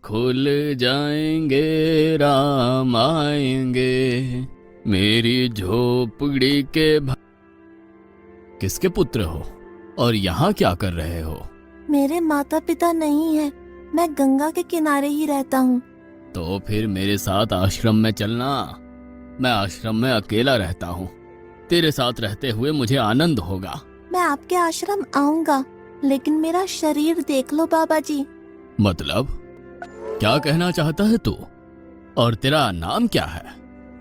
खुल जाएंगे, राम आएंगे, मेरी झोपड़ी के किसके पुत्र हो और यहाँ क्या कर रहे हो? मेरे माता पिता नहीं है, मैं गंगा के किनारे ही रहता हूँ। तो फिर मेरे साथ आश्रम में चलना। मैं आश्रम में अकेला रहता हूँ, तेरे साथ रहते हुए मुझे आनंद होगा। मैं आपके आश्रम आऊंगा, लेकिन मेरा शरीर देख लो बाबा जी। मतलब क्या कहना चाहता है तू? और तेरा नाम क्या है?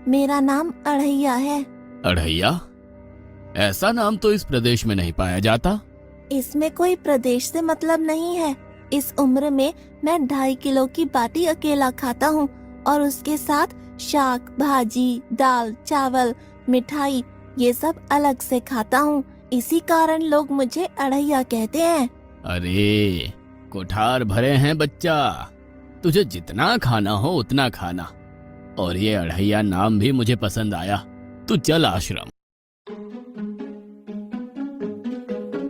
मेरा नाम अढ़ैया है। अढ़ैया? ऐसा नाम तो इस प्रदेश में नहीं पाया जाता। इसमें कोई प्रदेश से मतलब नहीं है। इस उम्र में मैं 2.5 किलो की बाटी अकेला खाता हूँ और उसके साथ शाक, भाजी, दाल, चावल, मिठाई ये सब अलग से खाता हूँ। इसी कारण लोग मुझे अढ़ैया कहते हैं। अरे कोठार भरे हैं बच्चा, तुझे जितना खाना हो उतना खाना। और ये अढ़ैया नाम भी मुझे पसंद आया। तू चल आश्रम।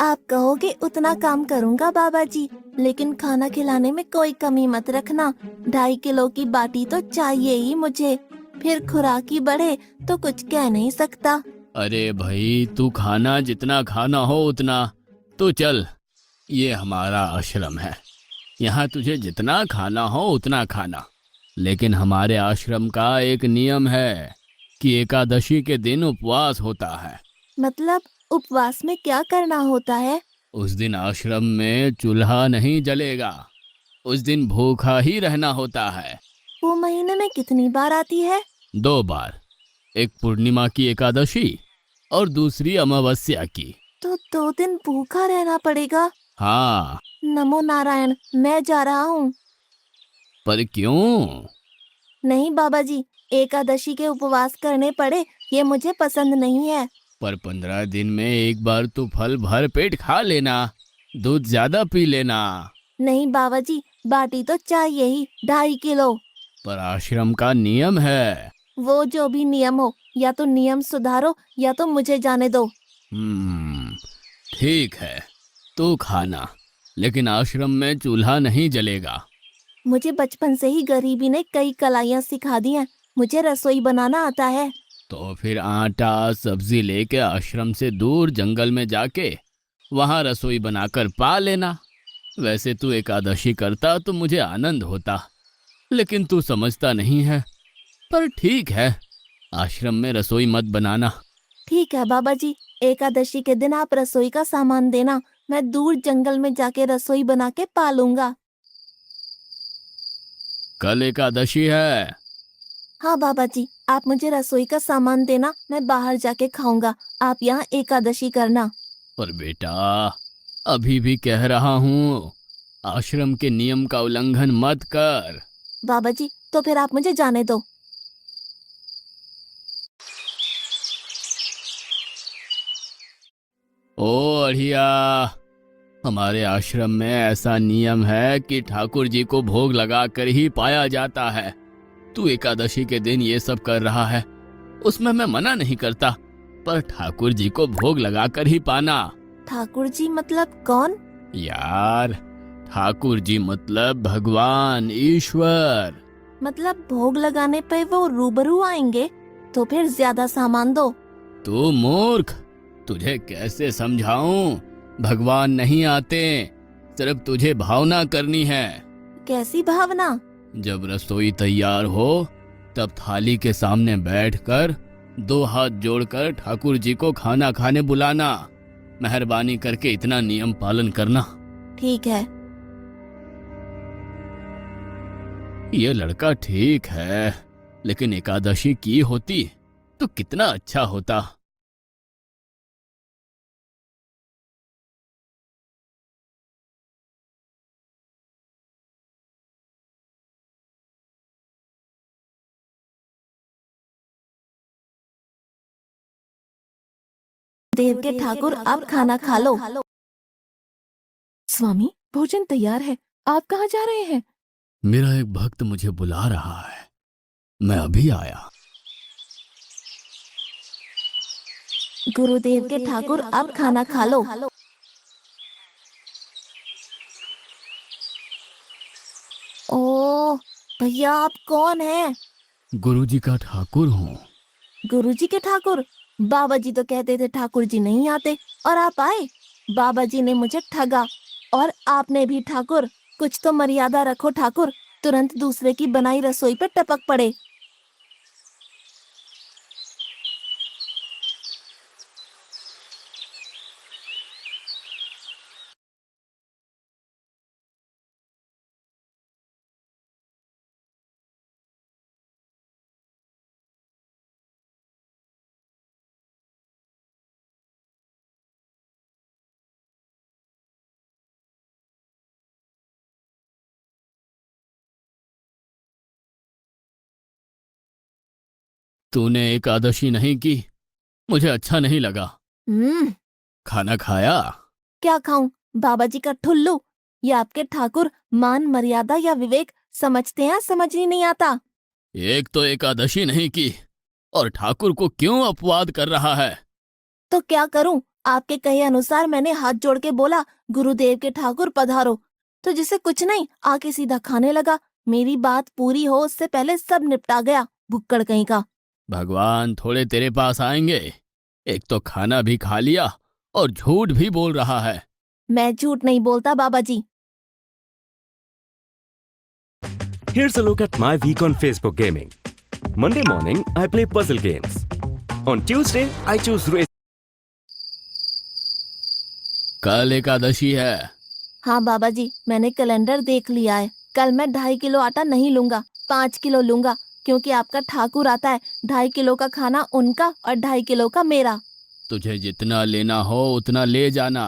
आप कहोगे उतना काम करूँगा बाबा जी, लेकिन खाना खिलाने में कोई कमी मत रखना। 2.5 किलो की बाटी तो चाहिए ही मुझे, फिर खुराकी बढ़े तो कुछ कह नहीं सकता। अरे भाई तू खाना जितना खाना हो उतना। तो चल, ये हमारा आश्रम है, यहाँ तुझे जितना खाना हो उतना खाना। लेकिन हमारे आश्रम का एक नियम है कि एकादशी के दिन उपवास होता है। मतलब उपवास में क्या करना होता है? उस दिन आश्रम में चूल्हा नहीं जलेगा, उस दिन भूखा ही रहना होता है। वो महीने में कितनी बार आती है? 2 बार, एक पूर्णिमा की एकादशी और दूसरी अमावस्या की। तो 2 दिन भूखा रहना पड़ेगा। हाँ। नमो नारायण, मैं जा रहा हूँ। पर क्यों? नहीं बाबा जी, एकादशी के उपवास करने पड़े ये मुझे पसंद नहीं है। पर 15 दिन में एक बार तो फल भर पेट खा लेना, दूध ज्यादा पी लेना। नहीं बाबा जी, बाटी तो चाहिए ही 2.5 किलो। पर आश्रम का नियम है। वो जो भी नियम हो, या तो नियम सुधारो या तो मुझे जाने दो। हम्म, ठीक है, तू खाना, लेकिन आश्रम में चूल्हा नहीं जलेगा। मुझे बचपन से ही गरीबी ने कई कलाइयाँ सिखा दी हैं। मुझे रसोई बनाना आता है। तो फिर आटा सब्जी लेके आश्रम से दूर जंगल में जाके वहां रसोई बनाकर पा लेना। वैसे तू एकादशी करता तो मुझे आनंद होता, लेकिन तू समझता नहीं है। पर ठीक है, आश्रम में रसोई मत बनाना। ठीक है बाबा जी, एकादशी के दिन आप रसोई का सामान देना, मैं दूर जंगल में जाके रसोई बना के पालूंगा। कल एकादशी है। हाँ बाबा जी, आप मुझे रसोई का सामान देना, मैं बाहर जाके खाऊंगा। आप यहाँ एकादशी करना। पर बेटा, अभी भी कह रहा हूँ, आश्रम के नियम का उल्लंघन मत कर। बाबा जी, तो फिर आप मुझे जाने दो। ओ अढ़िया, हमारे आश्रम में ऐसा नियम है कि ठाकुर जी को भोग लगाकर ही पाया जाता है। तू एकादशी के दिन ये सब कर रहा है, उसमें मैं मना नहीं करता, पर ठाकुर जी को भोग लगाकर ही पाना। ठाकुर जी मतलब कौन? यार, ठाकुर जी मतलब भगवान ईश्वर। मतलब भोग लगाने पे वो रूबरू आएंगे? तो फिर ज्यादा सामान दो। तू मूर्ख, तुझे कैसे समझाऊं? भगवान नहीं आते, सिर्फ तुझे भावना करनी है। कैसी भावना? जब रसोई तैयार हो तब थाली के सामने बैठकर 2 हाथ जोड़कर ठाकुर जी को खाना खाने बुलाना। मेहरबानी करके इतना नियम पालन करना। ठीक है। ये लड़का ठीक है, लेकिन एकादशी की होती तो कितना अच्छा होता। देव के ठाकुर, आप खाना खा लो। स्वामी, भोजन तैयार है। आप कहाँ जा रहे हैं? मेरा एक भक्त मुझे बुला रहा है, मैं अभी आया। गुरुदेव के ठाकुर, आप खाना खा लो। ओह, भैया आप कौन हैं? गुरुजी का ठाकुर हूँ। गुरुजी के ठाकुर? बाबा जी तो कहते थे ठाकुर जी नहीं आते, और आप आए। बाबा जी ने मुझे ठगा, और आपने भी ठाकुर। कुछ तो मर्यादा रखो ठाकुर, तुरंत दूसरे की बनाई रसोई पे टपक पड़े। तूने एकादशी नहीं की, मुझे अच्छा नहीं लगा। हम्म। खाना खाया? क्या खाऊं? बाबा जी का ठुल्लू? या आपके ठाकुर मान मर्यादा या विवेक समझते हैं, समझ ही नहीं आता। एक तो एकादशी नहीं की और ठाकुर को क्यों अपवाद कर रहा है? तो क्या करूं? आपके कहे अनुसार मैंने हाथ जोड़ के बोला, गुरुदेव के ठाकुर पधारो। तो जिसे कुछ नहीं, आके सीधा खाने लगा। मेरी बात पूरी हो उससे पहले सब निपटा गया, भुक्कड़ कहीं का। भगवान थोड़े तेरे पास आएंगे। एक तो खाना भी खा लिया और झूठ भी बोल रहा है। मैं झूठ नहीं बोलता बाबा जी। Here's a look at my week on Facebook gaming. Monday morning, I play puzzle games. On Tuesday, I choose race. कल एकादशी है। हाँ बाबा जी, मैंने कैलेंडर देख लिया है। कल मैं 2.5 किलो आटा नहीं लूंगा, 5 किलो लूंगा, क्योंकि आपका ठाकुर आता है। 2.5 किलो का खाना उनका और 2.5 किलो का मेरा। तुझे जितना लेना हो उतना ले जाना।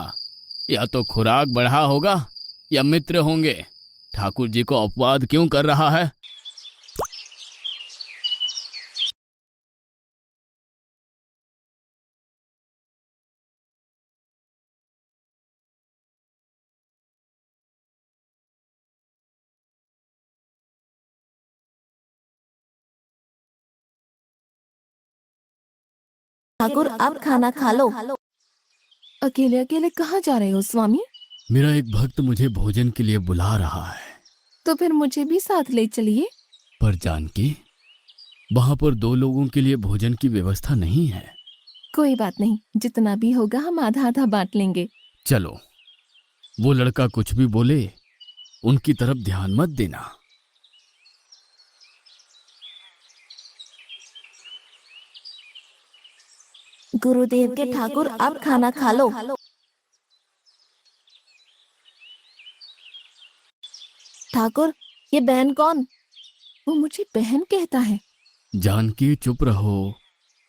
या तो खुराक बढ़ा होगा या मित्र होंगे। ठाकुर जी को अपवाद क्यों कर रहा है? ठाकुर आप खाना खा लो। अकेले अकेले कहाँ जा रहे हो स्वामी? मेरा एक भक्त मुझे भोजन के लिए बुला रहा है। तो फिर मुझे भी साथ ले चलिए। पर जानकी, वहां पर दो लोगों के लिए भोजन की व्यवस्था नहीं है। कोई बात नहीं, जितना भी होगा हम आधा आधा बांट लेंगे। चलो, वो लड़का कुछ भी बोले उनकी तरफ ध्यान मत देना। गुरुदेव के ठाकुर आप खाना खा लो। ठाकुर, ये बहन कौन? वो मुझे बहन कहता है। जानकी चुप रहो,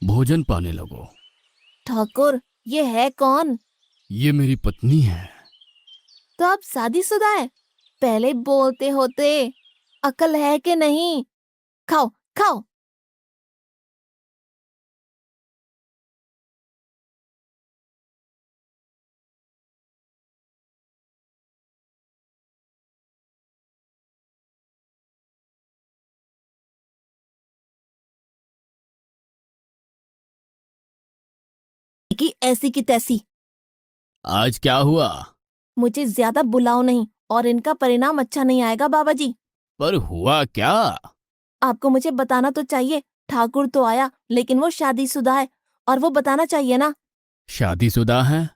भोजन पाने लगो। ठाकुर, ये है कौन? ये मेरी पत्नी है। तो आप शादीशुदा है? पहले बोलते होते। अकल है कि नहीं? खाओ खाओ। कि ऐसी की तैसी। आज क्या हुआ? मुझे ज्यादा बुलाओ नहीं, और इनका परिणाम अच्छा नहीं आएगा बाबा जी। पर हुआ क्या? आपको मुझे बताना तो चाहिए। ठाकुर तो आया, लेकिन वो शादीशुदा है, और वो बताना चाहिए ना। शादीशुदा है?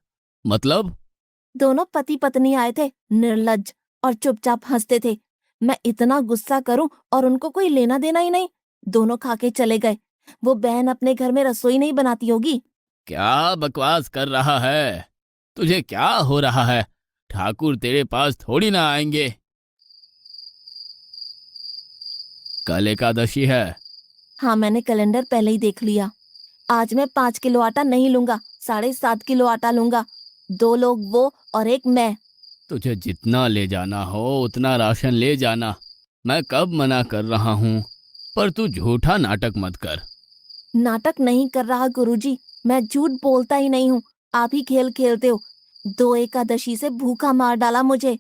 मतलब? दोनों पति पत्नी आए थे, निर्लज्ज, और चुपचाप हंसते थे। मैं इतना गुस्सा करूं और उनको कोई लेना देना ही नहीं। दोनों खा के चले गए। वो बहन अपने घर में रसोई नहीं बनाती होगी। क्या बकवास कर रहा है? तुझे क्या हो रहा है? ठाकुर तेरे पास थोड़ी ना आएंगे। कल एकादशी है। हाँ, मैंने कैलेंडर पहले ही देख लिया। आज मैं 5 किलो आटा नहीं लूंगा, 7.5 किलो आटा लूंगा। 2 लोग वो और एक मैं। तुझे जितना ले जाना हो उतना राशन ले जाना। मैं कब मना कर रहा हूँ, पर तू झूठा नाटक मत कर। नाटक नहीं कर रहा गुरुजी, मैं झूठ बोलता ही नहीं हूँ। आप ही खेल खेलते हो। 2 एकादशी से भूखा मार डाला मुझे।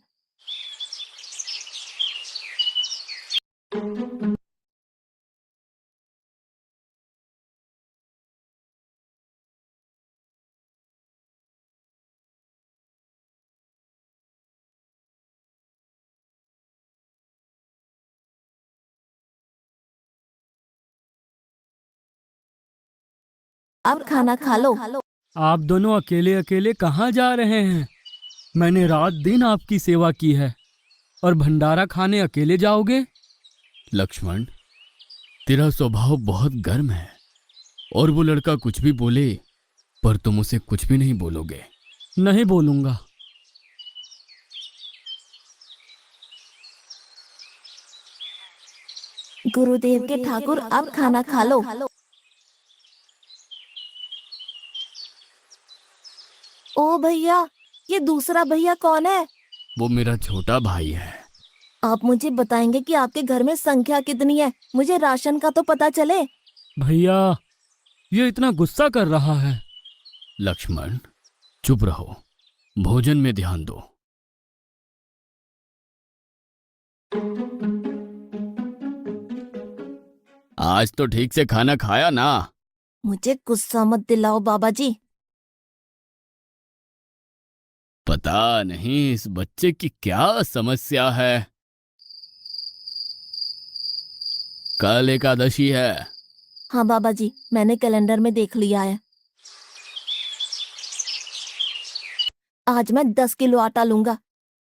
अब खाना खा लो। आप दोनों अकेले अकेले कहाँ जा रहे हैं? मैंने रात दिन आपकी सेवा की है और भंडारा खाने अकेले जाओगे? लक्ष्मण, तेरा स्वभाव बहुत गर्म है और वो लड़का कुछ भी बोले पर तुम उसे कुछ भी नहीं बोलोगे। नहीं बोलूंगा। गुरुदेव के ठाकुर अब खाना खा लो। ओ भैया, ये दूसरा भैया कौन है? वो मेरा छोटा भाई है। आप मुझे बताएंगे कि आपके घर में संख्या कितनी है? मुझे राशन का तो पता चले। भैया, ये इतना गुस्सा कर रहा है। लक्ष्मण, चुप रहो, भोजन में ध्यान दो। आज तो ठीक से खाना खाया ना? मुझे गुस्सा मत दिलाओ बाबा जी। पता नहीं इस बच्चे की क्या समस्या है। कल एकादशी है। हाँ बाबा जी, मैंने कैलेंडर में देख लिया है। आज मैं 10 किलो आटा लूंगा।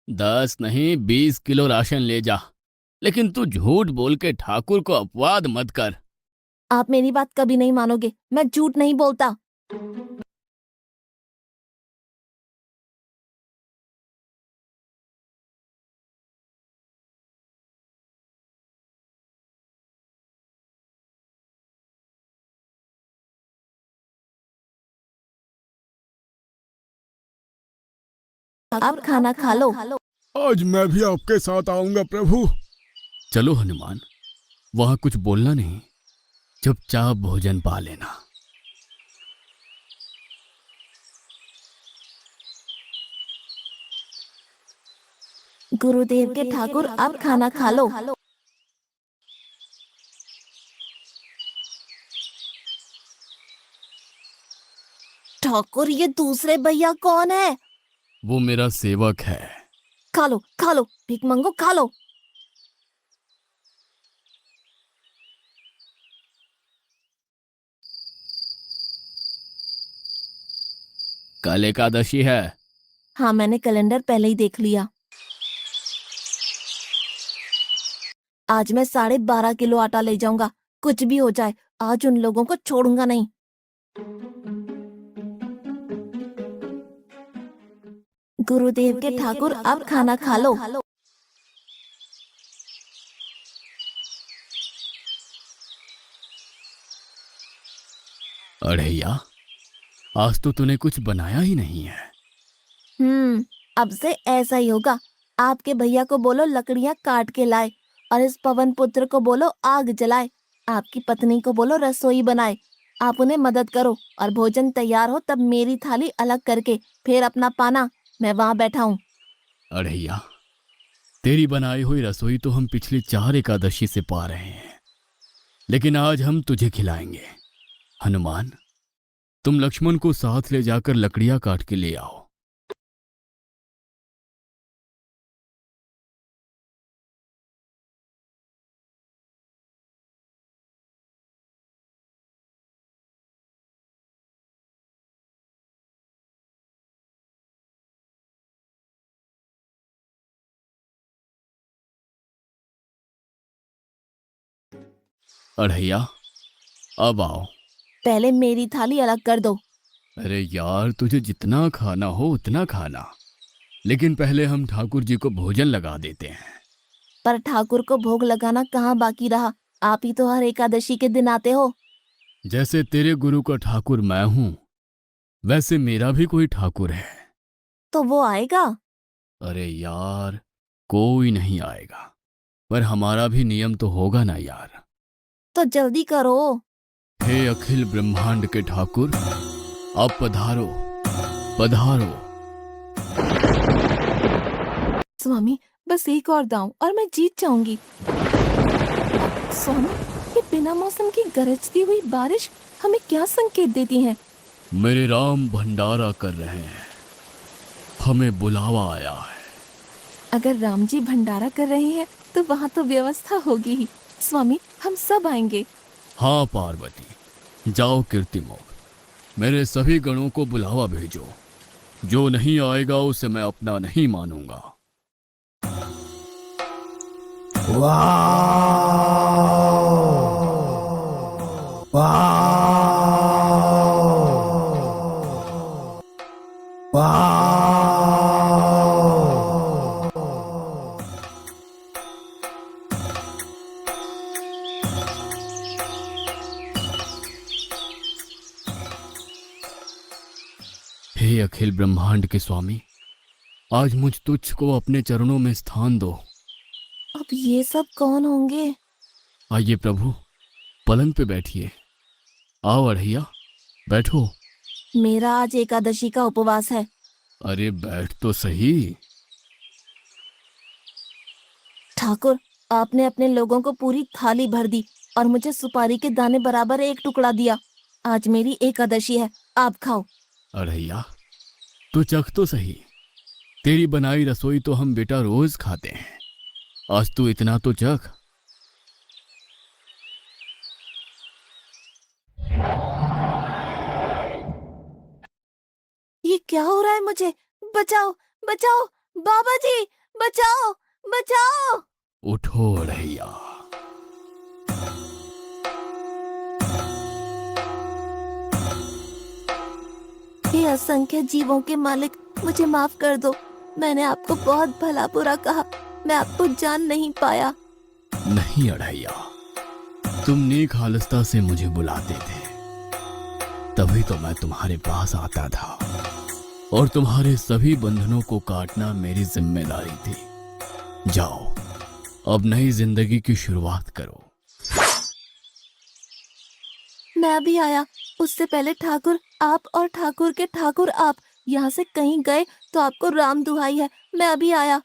10 नहीं 20 किलो राशन ले जा, लेकिन तू झूठ बोल के ठाकुर को अपवाद मत कर। आप मेरी बात कभी नहीं मानोगे, मैं झूठ नहीं बोलता। अब खाना खा लो। आज मैं भी आपके साथ आऊंगा प्रभु। चलो हनुमान, वहां कुछ बोलना नहीं, चुपचाप भोजन पा लेना। गुरुदेव के ठाकुर अब खाना खा लो। ठाकुर, ये दूसरे भैया कौन है? वो मेरा सेवक है। खा लो, भीख मंगो, खा लो। कल एकादशी है। हाँ, मैंने कैलेंडर पहले ही देख लिया। आज मैं 12.5 किलो आटा ले जाऊंगा। कुछ भी हो जाए, आज उन लोगों को छोड़ूंगा नहीं। गुरुदेव के ठाकुर अब खाना खा लो। अढ़ैया, आज तो तूने कुछ बनाया ही नहीं है। अब से ऐसा ही होगा। आपके भैया को बोलो लकड़ियां काट के लाए और इस पवन पुत्र को बोलो आग जलाए। आपकी पत्नी को बोलो रसोई बनाए। आप उन्हें मदद करो और भोजन तैयार हो तब मेरी थाली अलग करके फिर अपना पाना, मैं वहां बैठा हूँ। अढ़ैया, तेरी बनाई हुई रसोई तो हम पिछली 4 एकादशी से पा रहे हैं, लेकिन आज हम तुझे खिलाएंगे। हनुमान, तुम लक्ष्मण को साथ ले जाकर लकड़ियां काट के ले आओ। अढ़ैया, अब आओ। पहले मेरी थाली अलग कर दो। अरे यार, तुझे जितना खाना हो उतना खाना, लेकिन पहले हम ठाकुर जी को भोजन लगा देते हैं। पर ठाकुर को भोग लगाना कहाँ बाकी रहा? आप ही तो हर एकादशी के दिन आते हो। जैसे तेरे गुरु का ठाकुर मैं हूं, वैसे मेरा भी कोई ठाकुर है। तो वो आएगा? अरे यार, कोई नहीं आएगा, पर हमारा भी नियम तो होगा ना यार। तो जल्दी करो। हे अखिल ब्रह्मांड के ठाकुर, अब पधारो पधारो। स्वामी, बस एक और दांव और मैं जीत जाऊंगी। स्वामी, ये बिना मौसम की गरजती हुई बारिश हमें क्या संकेत देती है? मेरे राम भंडारा कर रहे हैं, हमें बुलावा आया है। अगर राम जी भंडारा कर रहे हैं तो वहाँ तो व्यवस्था होगी ही। स्वामी, हम सब आएंगे। हाँ पार्वती, जाओ कीर्तिमोग, मेरे सभी गणों को बुलावा भेजो। जो नहीं आएगा उसे मैं अपना नहीं मानूंगा। हे अखिल ब्रह्मांड के स्वामी, आज मुझ तुच्छ को अपने चरणों में स्थान दो। अब ये सब कौन होंगे? आइए प्रभु, पलंग पे बैठिए। आओ अढ़ैया, बैठो। मेरा आज एकादशी का उपवास है। अरे बैठ तो सही। ठाकुर, आपने अपने लोगों को पूरी थाली भर दी और मुझे सुपारी के दाने बराबर एक टुकड़ा दिया। आज मेरी एकादशी है, आप खाओ। अढ़ैया, तू चख तो सही। तेरी बनाई रसोई तो हम बेटा रोज खाते हैं, आज तू इतना तो चख। ये क्या हो रहा है मुझे? बचाओ, बचाओ, बाबा जी, बचाओ, बचाओ। उठो अढ़ैया। हे असंख्य जीवों के मालिक, मुझे माफ कर दो। मैंने आपको बहुत भला बुरा कहा, मैं आपको जान नहीं पाया। नहीं अढ़ैया, तुम नेक हालस्ता से मुझे बुलाते थे, तभी तो मैं तुम्हारे पास आता था, और तुम्हारे सभी बंधनों को काटना मेरी जिम्मेदारी थी। जाओ, अब नई जिंदगी की शुरुआत करो। मैं अभी आया। उससे पहले ठाकुर आप और ठाकुर के ठाकुर आप यहाँ से कहीं गए तो आपको राम दुहाई है। मैं अभी आया।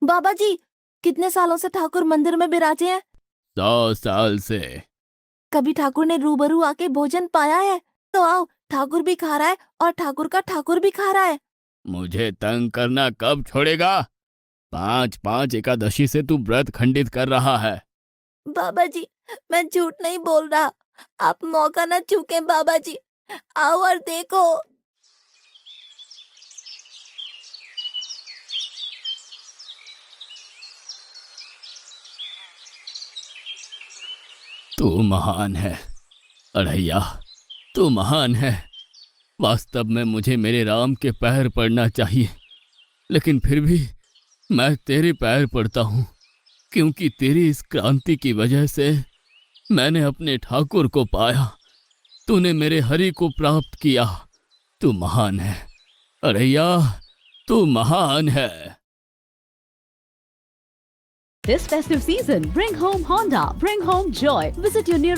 बाबा जी, कितने सालों से ठाकुर मंदिर में बिराजे हैं? 100 साल से। कभी ठाकुर ने रूबरू आके भोजन पाया है? तो आओ, ठाकुर भी खा रहा है और ठाकुर का ठाकुर भी खा रहा है। मुझे तंग करना कब छोड़ेगा? 5-5 एकादशी से तू व्रत खंडित कर रहा है। बाबा जी, मैं झूठ नहीं बोल रहा। आप मौका न चूकें बाबा जी। आओ और देखो। तू महान है अढ़ैया, तू महान है। वास्तव में मुझे मेरे राम के पैर पड़ना चाहिए, लेकिन फिर भी मैं तेरे पैर पड़ता हूँ, क्योंकि तेरी इस क्रांति की वजह से मैंने अपने ठाकुर को पाया। तूने मेरे हरि को प्राप्त किया। तू महान है अढ़ैया, तू महान है। This festive season, bring home Honda, bring home joy. Visit your nearest